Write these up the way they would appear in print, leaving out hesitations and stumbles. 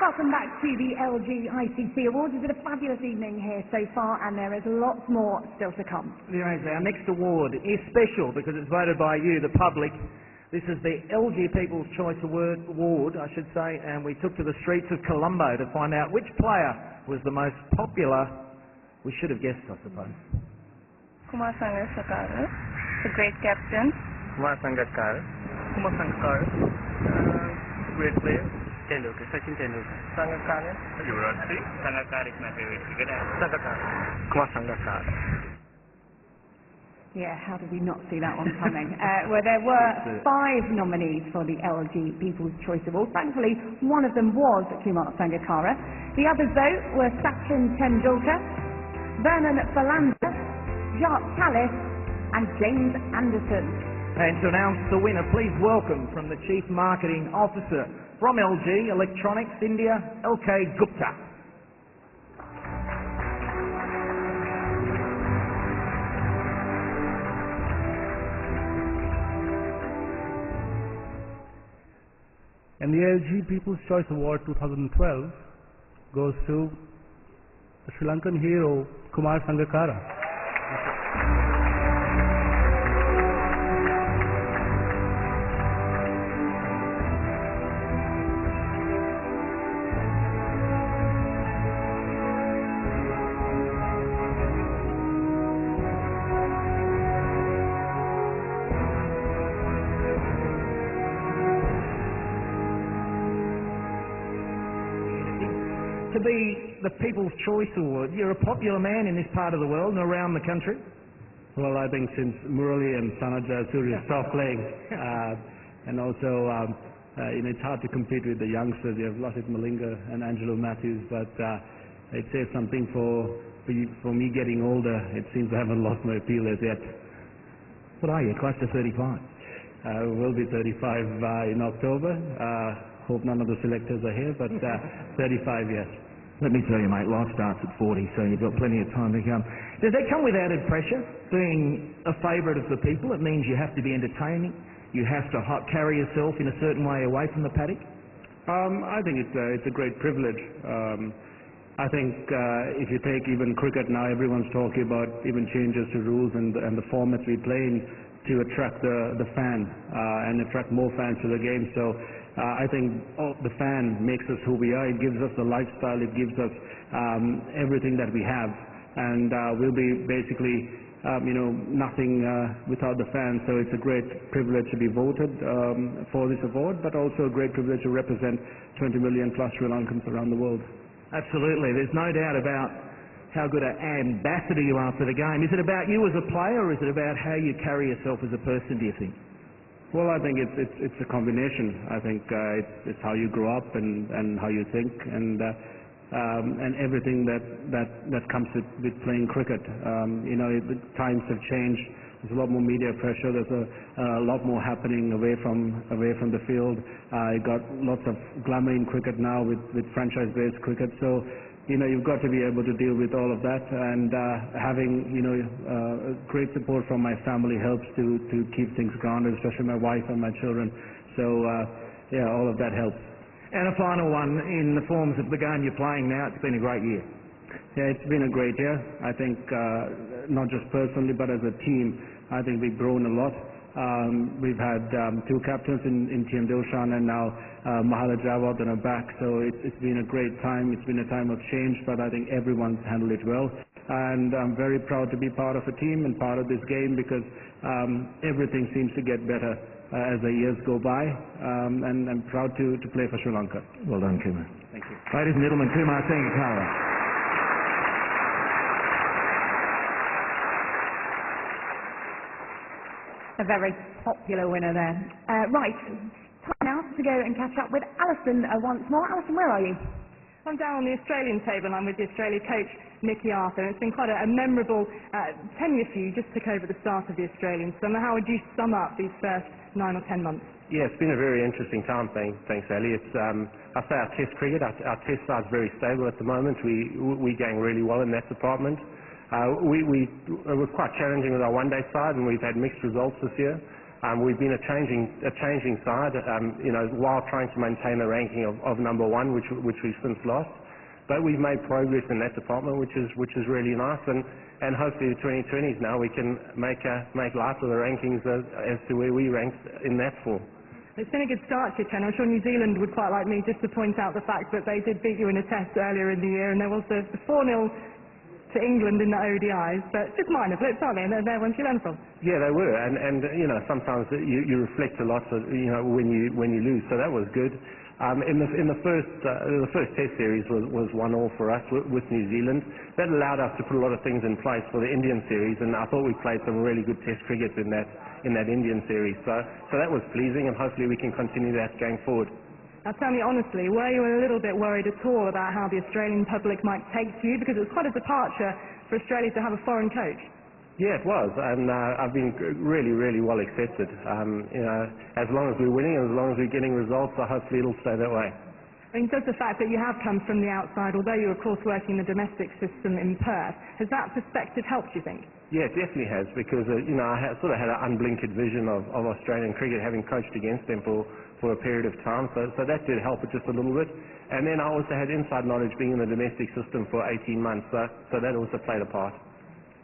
Welcome back to the LG ICC Awards. It's been a fabulous evening here so far, and there is lots more still to come. There is. Our next award is special because it's voted by you, the public. This is the LG People's Choice Award, I should say, and we took to the streets of Colombo to find out which player was the most popular. We should have guessed, I suppose. Kumar Sangakkara, the great captain. Kumar Sangakkara. Kumar Sangakkara. Great player. Tendulkar, Sachin Tendulkar. Sangakkara. Yuvraj Singh. Sangakkara is my favorite cricketer. Sangakkara. Kumar Sangakkara. Yeah, how did we not see that one coming? Well, there were 5 nominees for the LG People's Choice Award. Thankfully, one of them was Kumar Sangakkara. The others, though, were Sachin Tendulkar, Vernon Philander, Jacques Kallis, and James Anderson. And to announce the winner, please welcome from the Chief Marketing Officer from LG Electronics India, LK Gupta. And the LG People's Choice Award 2012 goes to the Sri Lankan hero Kumar Sangakkara. To be the People's Choice Award, you're a popular man in this part of the world and around the country. Well, I think since Murali and Sanajay Surya stopped playing, and also it's hard to compete with the youngsters. You have Lasith Malinga and Angelo Matthews, but it says something for me getting older. It seems I haven't lost my appeal as yet. What are you, close to 35? We'll be 35 in October. Hope none of the selectors are here, but 35, yes. Let me tell you, mate, life starts at 40, so you've got plenty of time to come. Does that come with added pressure, being a favourite of the people? It means you have to be entertaining, you have to carry yourself in a certain way away from the paddock? I think it's a great privilege. I think if you take even cricket now, everyone's talking about even changes to rules and the formats we play in to attract the fan and attract more fans to the game. So I think the fan makes us who we are. It gives us the lifestyle. It gives us everything that we have. And we'll be basically, nothing without the fans. So it's a great privilege to be voted for this award, but also a great privilege to represent 20 million plus Sri Lankans around the world. Absolutely. There's no doubt about how good an ambassador you are for the game. Is it about you as a player, or is it about how you carry yourself as a person, do you think? Well, I think it's a combination. I think it's how you grow up and how you think and everything that comes with playing cricket. The times have changed. There's a lot more media pressure. There's a lot more happening away from the field. You got lots of glamour in cricket now with franchise-based cricket. So you've got to be able to deal with all of that, and having great support from my family helps to keep things grounded, especially my wife and my children. So all of that helps. And a final one, in the forms of the game you're playing now, it's been a great year. Yeah, it's been a great year. I think not just personally, but as a team, I think we've grown a lot. We've had 2 captains in Team Dilshan and now Mahala Jawad on our back. So it's been a great time. It's been a time of change, but I think everyone's handled it well. And I'm very proud to be part of a team and part of this game because everything seems to get better as the years go by. And I'm proud to play for Sri Lanka. Well done, Kumar. Thank you. Ladies and gentlemen, Kumar Sangakkara. A very popular winner there. Right, time now to go and catch up with Alison once more. Alison, where are you? I'm down on the Australian table and I'm with the Australia coach, Nicky Arthur. It's been quite a memorable tenure for you. Just took over the start of the Australian summer. How would you sum up these first 9 or 10 months? Yeah, it's been a very interesting time. Thanks, Ali. I say our test cricket, our test side's very stable at the moment. We're going really well in that department. It was quite challenging with our one-day side, and we've had mixed results this year. We've been a changing side, while trying to maintain a ranking of number one, which we've since lost. But we've made progress in that department, which is really nice, and hopefully the 2020s now we can make light of the rankings as to where we ranked in that form. It's been a good start to you, Ken. I'm sure New Zealand would quite like me just to point out the fact that they did beat you in a test earlier in the year, and there was the 4-0 to England in the ODIs, but just minor blips, aren't they? And they're ones you learn from. Yeah, they were, and sometimes you reflect a lot, when you lose. So that was good. In the first test series was 1-1 for us with New Zealand. That allowed us to put a lot of things in place for the Indian series, and I thought we played some really good test cricket in that Indian series. So that was pleasing, and hopefully we can continue that going forward. Now tell me honestly, were you a little bit worried at all about how the Australian public might take to you? Because it was quite a departure for Australia to have a foreign coach. Yeah, it was, and I've been really, really well accepted. As long as we're winning and as long as we're getting results, so hopefully it'll stay that way. I mean, does the fact that you have come from the outside, although you're of course working the domestic system in Perth, has that perspective helped, you think? Yeah, it definitely has, because I sort of had an unblinkered vision of Australian cricket, having coached against them for a period of time, so that did help it just a little bit. And then I also had inside knowledge being in the domestic system for 18 months, so that also played a part.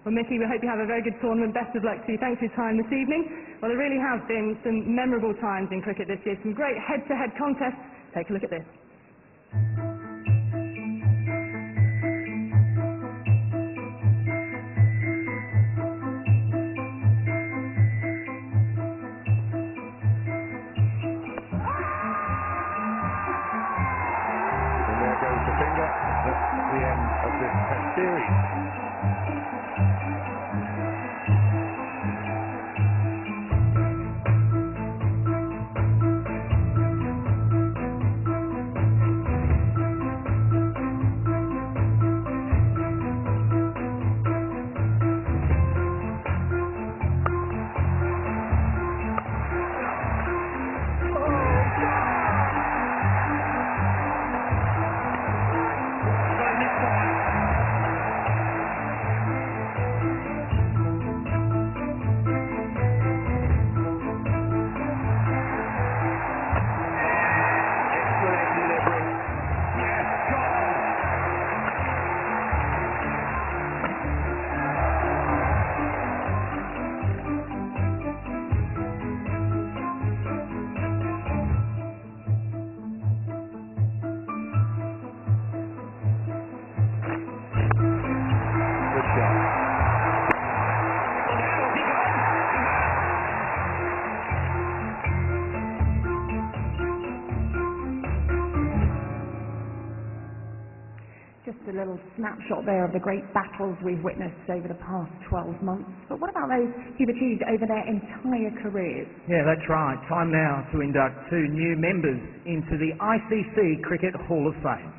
Well, Mickey, we hope you have a very good tournament. Best of luck to you. Thanks for your time this evening. Well, there really have been some memorable times in cricket this year, some great head-to-head contests. Take a look at this. The end of this test series. Just a little snapshot there of the great battles we've witnessed over the past 12 months. But what about those who've achieved over their entire careers? Yeah, that's right. Time now to induct 2 new members into the ICC Cricket Hall of Fame.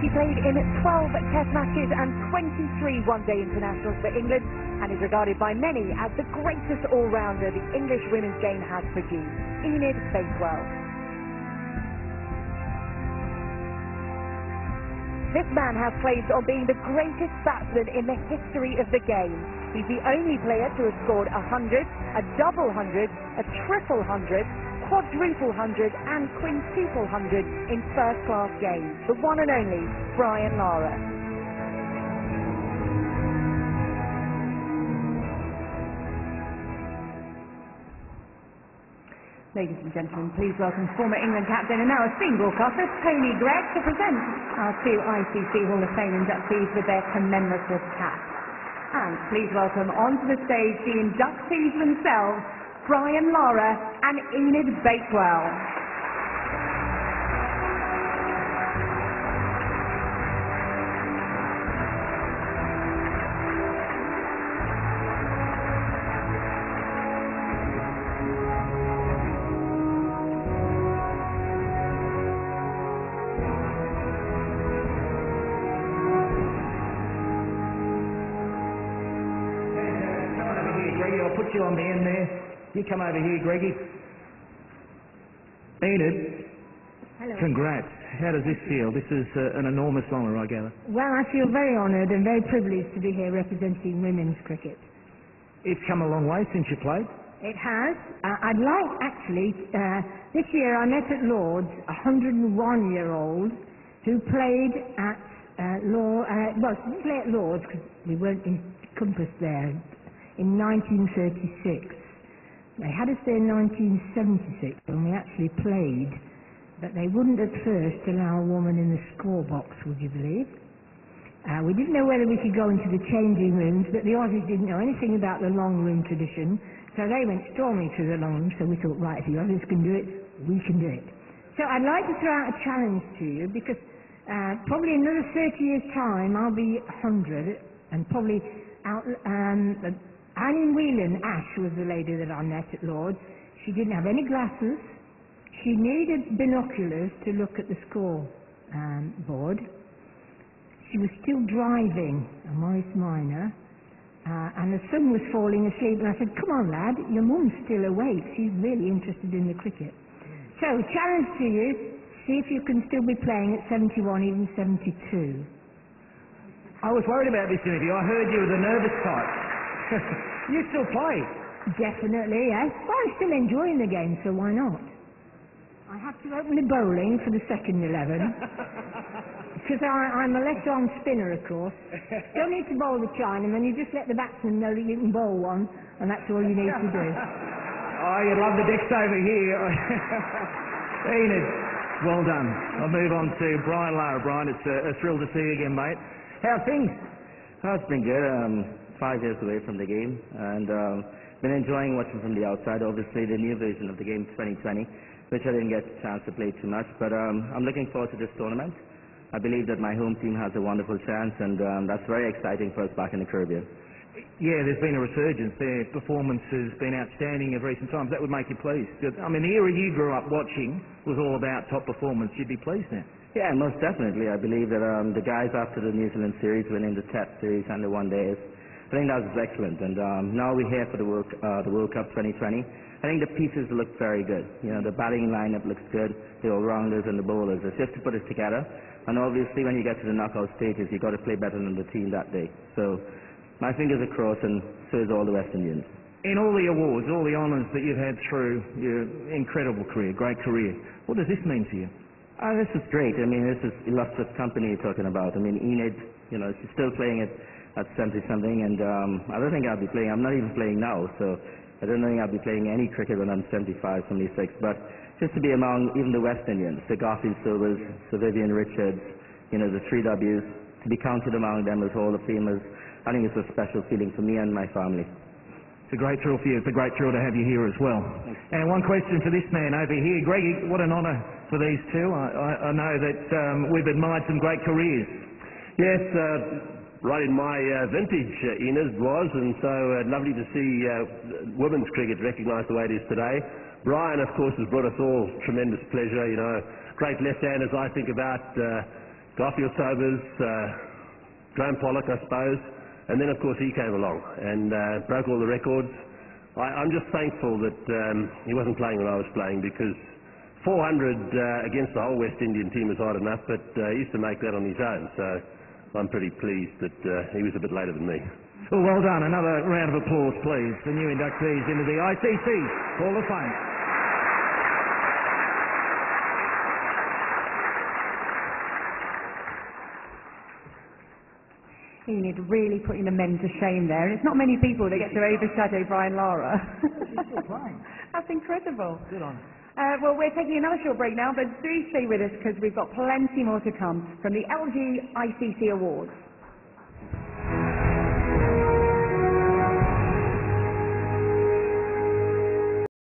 He played in 12 Test matches and 23 one-day internationals for England and is regarded by many as the greatest all-rounder the English women's game has produced, Enid Bakewell. This man has claims on being the greatest batsman in the history of the game. He's the only player to have scored 100, a double 100, a triple 100, quadruple 100 and quintuple 100 in first-class games. The one and only Brian Lara. Ladies and gentlemen, please welcome former England captain and now esteemed broadcaster Tony Greig to present our 2 ICC Hall of Fame inductees with their commemorative caps. And please welcome onto the stage the inductees themselves, Brian Lara and Enid Bakewell. I'll put you on the end there. You come over here, Greggy. Enid, Hello. Congrats. How does this feel? This is an enormous honour, I gather. Well, I feel very honoured and very privileged to be here representing women's cricket. It's come a long way since you played. It has. I'd like, actually, this year I met at Lord's a 101-year-old who played at didn't play at Lord's because we weren't encompassed there, in 1936. They had us there in 1976 when we actually played, but they wouldn't at first allow a woman in the score box, would you believe? We didn't know whether we could go into the changing rooms, but the Aussies didn't know anything about the long room tradition, so they went storming through the long room, so we thought, right, if the Aussies can do it, we can do it. So I'd like to throw out a challenge to you, because probably in another 30 years' time I'll be 100, and probably Annie Whelan Ash was the lady that I met at Lord's. She didn't have any glasses. She needed binoculars to look at the score board. She was still driving a Morris Minor, and the son was falling asleep, and I said, come on lad, your mum's still awake, she's really interested in the cricket. So, challenge to you, see if you can still be playing at 71, even 72. I was worried about this interview. I heard you were the nervous type. You still play? Definitely, yes. Well, I'm still enjoying the game, so why not? I have to open the bowling for the second 11. Because I'm a left-arm spinner, of course. Don't need to bowl the Chinaman, you just let the batsman know that you can bowl one, and that's all you need to do. Oh, you'd love the decks over here. Enid, well done. I'll move on to Brian Lara. Brian, it's a thrill to see you again, mate. How's things? Oh, it's been good. 5 years away from the game, and been enjoying watching from the outside. Obviously, the new version of the game 2020, which I didn't get a chance to play too much, but I'm looking forward to this tournament. I believe that my home team has a wonderful chance, and that's very exciting for us back in the Caribbean. Yeah, there's been a resurgence. Their performance has been outstanding of recent times. That would make you pleased. I mean, the era you grew up watching was all about top performance. You'd be pleased now. Yeah, most definitely. I believe that the guys after the New Zealand series, winning the Test series and the One Days, I think that was excellent. And now we're here for the World Cup 2020. I think the pieces look very good. You know, the batting lineup looks good, the all-rounders and the bowlers. It's just to put it together. And obviously, when you get to the knockout stages, you've got to play better than the team that day. So, my fingers are crossed, and so is all the West Indians. In all the awards, all the honours that you've had through your incredible career, great career, what does this mean to you? Oh, this is great. I mean, this is illustrious company you're talking about. I mean, Enid, you know, she's still playing it at 70-something, and I don't think I'll be playing. I'm not even playing now, so I don't think I'll be playing any cricket when I'm 75, 76. But just to be among even the West Indians, Sir Garfield Sobers, Sir Vivian Richards, you know, the 3 Ws, to be counted among them as Hall of Famers, I think it's a special feeling for me and my family. It's a great thrill for you. It's a great thrill to have you here as well. And one question for this man over here. Greggy, what an honour for these two. I know that we've admired some great careers. Yes, right in my vintage, Enid was, and so lovely to see women's cricket recognised the way it is today. Brian, of course, has brought us all tremendous pleasure. You know, great left-handers. I think about Garfield Sobers, Graham Pollock, I suppose. And then, of course, he came along and broke all the records. I'm just thankful that he wasn't playing when I was playing, because 400 against the whole West Indian team is hard enough, but he used to make that on his own. So I'm pretty pleased that he was a bit later than me. Well done. Another round of applause, please. The new inductees into the ICC Hall of Fame. Enid really putting the men to shame there, and it's not many people that get to overshadow Brian Lara. She's still playing. That's incredible. Good on her. Well, we're taking another short break now, but do stay with us because we've got plenty more to come from the LG ICC Awards.